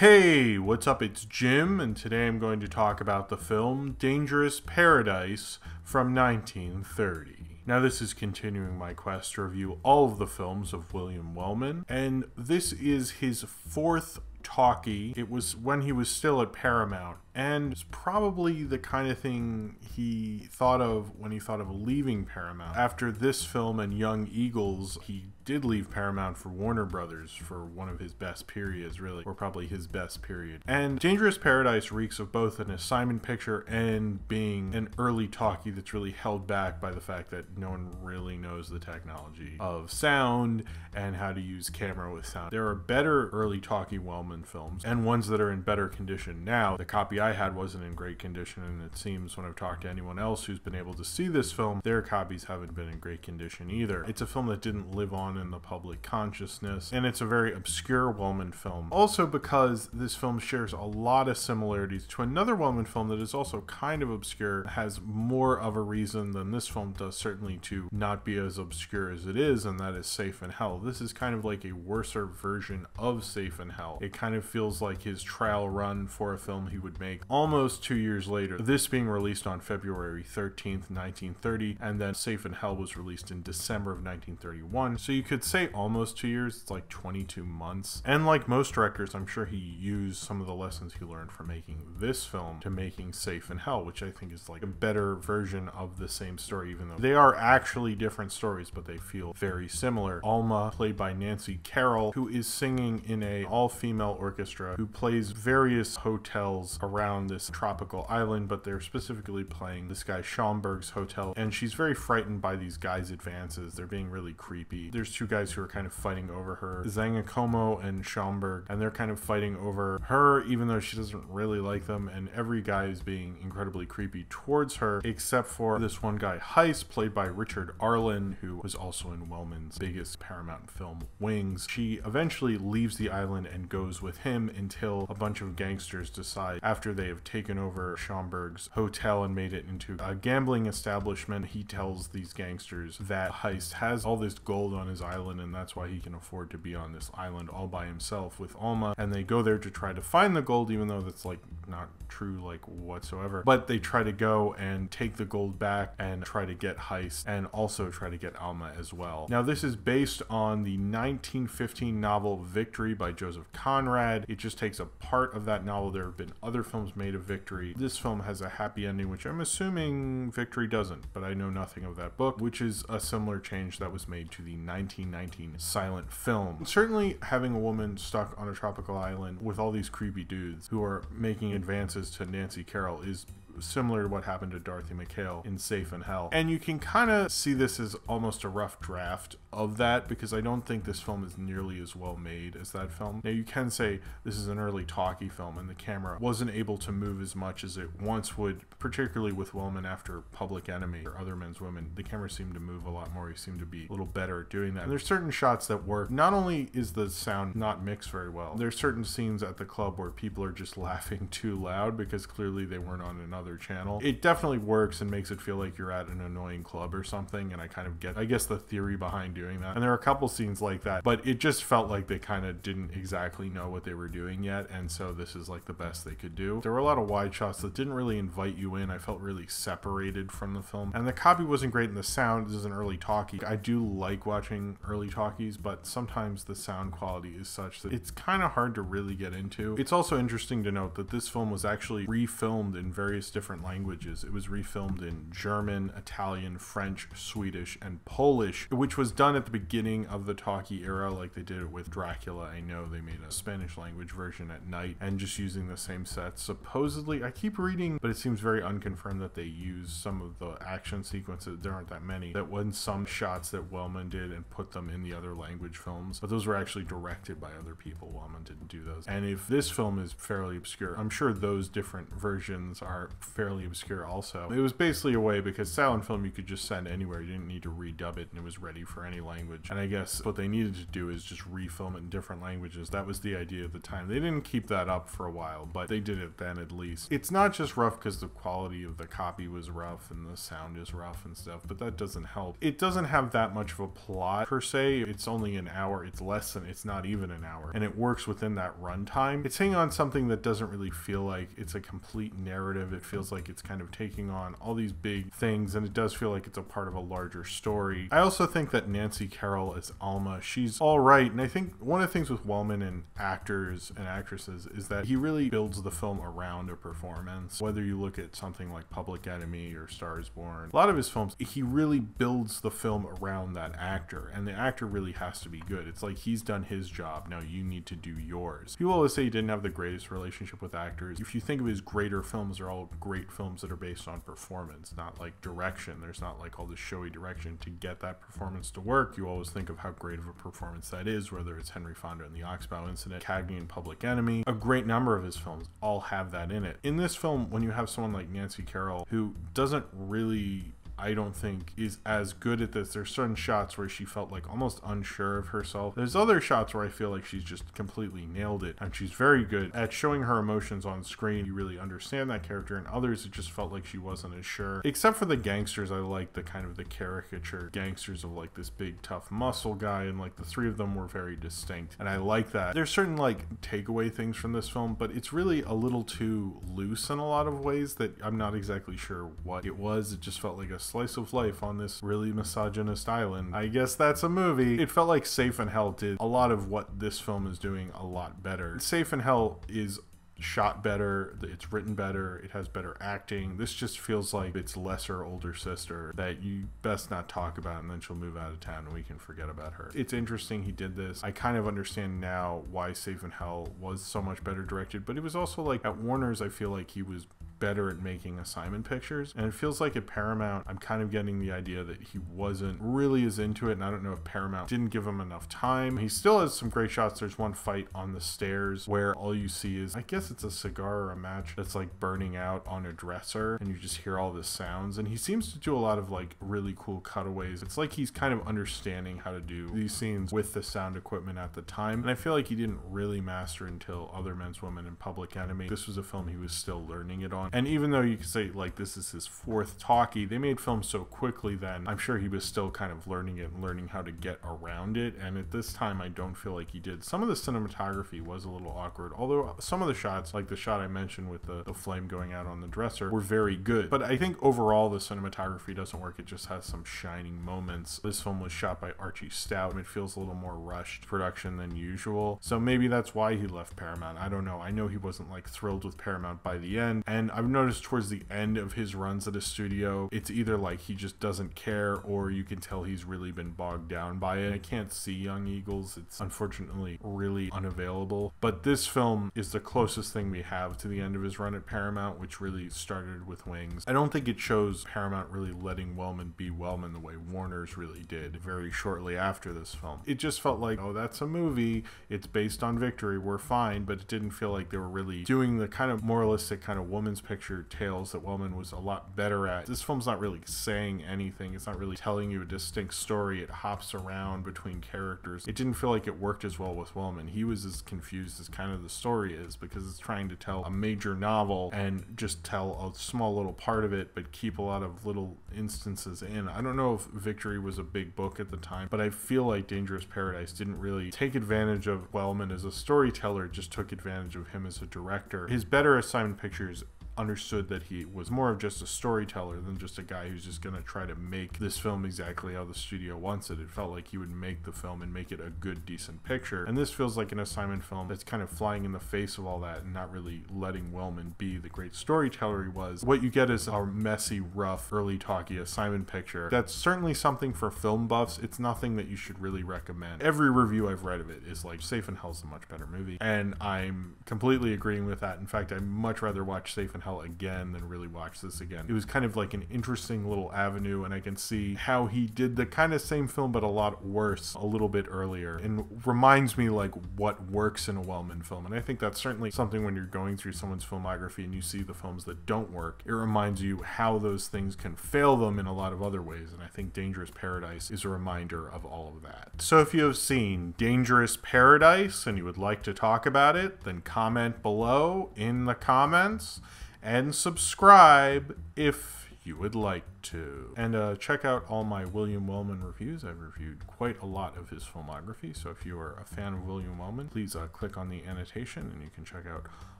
Hey, what's up? It's Jim, and today I'm going to talk about the film Dangerous Paradise from 1930. Now, this is continuing my quest to review all of the films of William Wellman, and this is his fourth talkie. It was when he was still at Paramount, and it's probably the kind of thing he thought of when he thought of leaving Paramount. After this film and Young Eagles, he did leave Paramount for Warner Brothers for one of his best periods, really, or probably his best period. And Dangerous Paradise reeks of both an assignment picture and being an early talkie that's really held back by the fact that no one really knows the technology of sound and how to use camera with sound. There are better early talkie Wellman films and ones that are in better condition now. The copy I had wasn't in great condition, and it seems when I've talked to anyone else who's been able to see this film, their copies haven't been in great condition either. It's a film that didn't live on in the public consciousness, and it's a very obscure Wellman film. Also because this film shares a lot of similarities to another Wellman film that is also kind of obscure, has more of a reason than this film does, certainly, to not be as obscure as it is, and that is Safe in Hell. This is kind of like a worser version of Safe in Hell. It kind of feels like his trial run for a film he would make almost 2 years later, this being released on February 13th, 1930, and then Safe in Hell was released in December of 1931. So you could say almost 2 years, it's like 22 months. And like most directors, I'm sure he used some of the lessons he learned from making this film to making Safe in Hell, which I think is like a better version of the same story, even though they are actually different stories, but they feel very similar. Alma, played by Nancy Carroll, who is singing in a all-female orchestra, who plays various hotels around this tropical island, but they're specifically playing this guy Schaumburg's hotel, and she's very frightened by these guys' advances. They're being really creepy. There's two guys who are kind of fighting over her, Zangakomo and Schaumburg, and they're kind of fighting over her even though she doesn't really like them, and every guy is being incredibly creepy towards her, except for this one guy, Heist, played by Richard Arlen, who was also in Wellman's biggest Paramount film, Wings. She eventually leaves the island and goes with him until a bunch of gangsters decide, after they have taken over Schaumburg's hotel and made it into a gambling establishment, he tells these gangsters that Heist has all this gold on his island, and that's why he can afford to be on this island all by himself with Alma. And they go there to try to find the gold, even though that's like not true like whatsoever, but they try to go and take the gold back and try to get Heist and also try to get Alma as well. Now, this is based on the 1915 novel Victory by Joseph Conrad. It just takes a part of that novel. There have been other films made of Victory. This film has a happy ending, which I'm assuming Victory doesn't, but I know nothing of that book, which is a similar change that was made to the 1919 silent film. Certainly having a woman stuck on a tropical island with all these creepy dudes who are making advances to Nancy Carroll is similar to what happened to Dorothy McHale in Safe in Hell. And you can kind of see this as almost a rough draft of that, because I don't think this film is nearly as well made as that film. Now, you can say this is an early talkie film and the camera wasn't able to move as much as it once would, particularly with Wellman after Public Enemy or Other Men's Women. The camera seemed to move a lot more. He seemed to be a little better at doing that. And there's certain shots that work. Not only is the sound not mixed very well, there's certain scenes at the club where people are just laughing too loud because clearly they weren't on another channel. It definitely works and makes it feel like you're at an annoying club or something, and I kind of get, I guess, the theory behind doing that. And there are a couple scenes like that, but it just felt like they kind of didn't exactly know what they were doing yet, and so this is like the best they could do. There were a lot of wide shots that didn't really invite you in. I felt really separated from the film, and the copy wasn't great in the sound. This is an early talkie. I do like watching early talkies, but sometimes the sound quality is such that it's kind of hard to really get into. It's also interesting to note that this film was actually refilmed in various different languages. It was refilmed in German, Italian, French, Swedish, and Polish, which was done at the beginning of the talkie era, like they did it with Dracula. I know they made a Spanish language version at night and just using the same sets. Supposedly, I keep reading, but it seems very unconfirmed that they use some of the action sequences. There aren't that many. That won some shots that Wellman did and put them in the other language films, but those were actually directed by other people. Wellman didn't do those. And if this film is fairly obscure, I'm sure those different versions are fairly obscure also. It was basically a way, because silent film you could just send anywhere. You didn't need to redub it, and it was ready for any language. And I guess what they needed to do is just refilm it in different languages. That was the idea at the time. They didn't keep that up for a while, but they did it then at least. It's not just rough because the quality of the copy was rough and the sound is rough and stuff, but that doesn't help. It doesn't have that much of a plot per se. It's only an hour. It's not even an hour, and it works within that runtime. It's hanging on something that doesn't really feel like it's a complete narrative. It feels like it's kind of taking on all these big things, and it does feel like it's a part of a larger story. I also think that Nancy Carroll as Alma, she's all right, and I think one of the things with Wellman and actors and actresses is that he really builds the film around a performance. Whether you look at something like Public Enemy or Star is Born, a lot of his films, he really builds the film around that actor, and the actor really has to be good. It's like he's done his job, now you need to do yours. People always say he didn't have the greatest relationship with actors. If you think of his greater films, they're all great films that are based on performance, not like direction. There's not like all this showy direction. To get that performance to work, you always think of how great of a performance that is, whether it's Henry Fonda in The Oxbow Incident, Cagney in Public Enemy. A great number of his films all have that in it. In this film, when you have someone like Nancy Carroll, who doesn't really, I don't think, is as good at this. There's certain shots where she felt like almost unsure of herself. There's other shots where I feel like she's just completely nailed it, and she's very good at showing her emotions on screen. You really understand that character, and others it just felt like she wasn't as sure. Except for the gangsters, I like the kind of the caricature gangsters of like this big tough muscle guy, and like the three of them were very distinct, and I like that. There's certain like takeaway things from this film, but it's really a little too loose in a lot of ways that I'm not exactly sure what it was. It just felt like a slice of life on this really misogynist island. I guess that's a movie. It felt like Safe in Hell did a lot of what this film is doing a lot better. Safe in Hell is shot better, it's written better, it has better acting. This just feels like its lesser older sister that you best not talk about, and then she'll move out of town and we can forget about her. It's interesting he did this. I kind of understand now why Safe in Hell was so much better directed, but it was also like at Warner's I feel like he was better at making assignment pictures, and it feels like at Paramount I'm kind of getting the idea that he wasn't really as into it, and I don't know if Paramount didn't give him enough time. He still has some great shots. There's one fight on the stairs where all you see is, I guess it's a cigar or a match that's like burning out on a dresser, and you just hear all the sounds, and he seems to do a lot of like really cool cutaways. It's like he's kind of understanding how to do these scenes with the sound equipment at the time, and I feel like he didn't really master until Other Men's Women and Public Enemy. This was a film he was still learning it on. And even though you could say like this is his fourth talkie, they made films so quickly then, I'm sure he was still kind of learning it and learning how to get around it, and at this time I don't feel like he did. Some of the cinematography was a little awkward, although some of the shots, like the shot I mentioned with the flame going out on the dresser, were very good. But I think overall the cinematography doesn't work. It just has some shining moments. This film was shot by Archie Stout, and it feels a little more rushed production than usual, so maybe that's why he left Paramount. I don't know. I know he wasn't like thrilled with Paramount by the end, and I've noticed towards the end of his runs at a studio, it's either like he just doesn't care, or you can tell he's really been bogged down by it. I can't see Young Eagles. It's unfortunately really unavailable, but this film is the closest thing we have to the end of his run at Paramount, which really started with Wings. I don't think it shows Paramount really letting Wellman be Wellman the way Warner's really did very shortly after this film. It just felt like, oh, that's a movie, it's based on Victory, we're fine, but it didn't feel like they were really doing the kind of moralistic kind of woman's picture tales that Wellman was a lot better at. This film's not really saying anything. It's not really telling you a distinct story. It hops around between characters. It didn't feel like it worked as well with Wellman. He was as confused as kind of the story is, because it's trying to tell a major novel and just tell a small little part of it, but keep a lot of little instances in. I don't know if Victory was a big book at the time, but I feel like Dangerous Paradise didn't really take advantage of Wellman as a storyteller, it just took advantage of him as a director. His better assignment pictures understood that he was more of just a storyteller than just a guy who's just going to try to make this film exactly how the studio wants it. It felt like he would make the film and make it a good, decent picture. And this feels like an assignment film that's kind of flying in the face of all that and not really letting Wellman be the great storyteller he was. What you get is a messy, rough, early talkie assignment picture. That's certainly something for film buffs. It's nothing that you should really recommend. Every review I've read of it is like, Safe in Hell's a much better movie. And I'm completely agreeing with that. In fact, I'd much rather watch Safe in hell again, then really watch this again. It was kind of like an interesting little avenue, and I can see how he did the kind of same film but a lot worse a little bit earlier, and reminds me like what works in a Wellman film. And I think that's certainly something when you're going through someone's filmography and you see the films that don't work, it reminds you how those things can fail them in a lot of other ways. And I think Dangerous Paradise is a reminder of all of that. So if you have seen Dangerous Paradise and you would like to talk about it, then comment below in the comments and subscribe if you would like to. And check out all my William Wellman reviews. I've reviewed quite a lot of his filmography, so if you are a fan of William Wellman, please click on the annotation and you can check out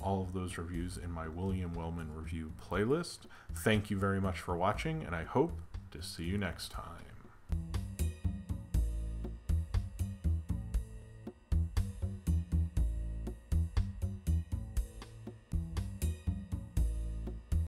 all of those reviews in my William Wellman review playlist. Thank you very much for watching, and I hope to see you next time.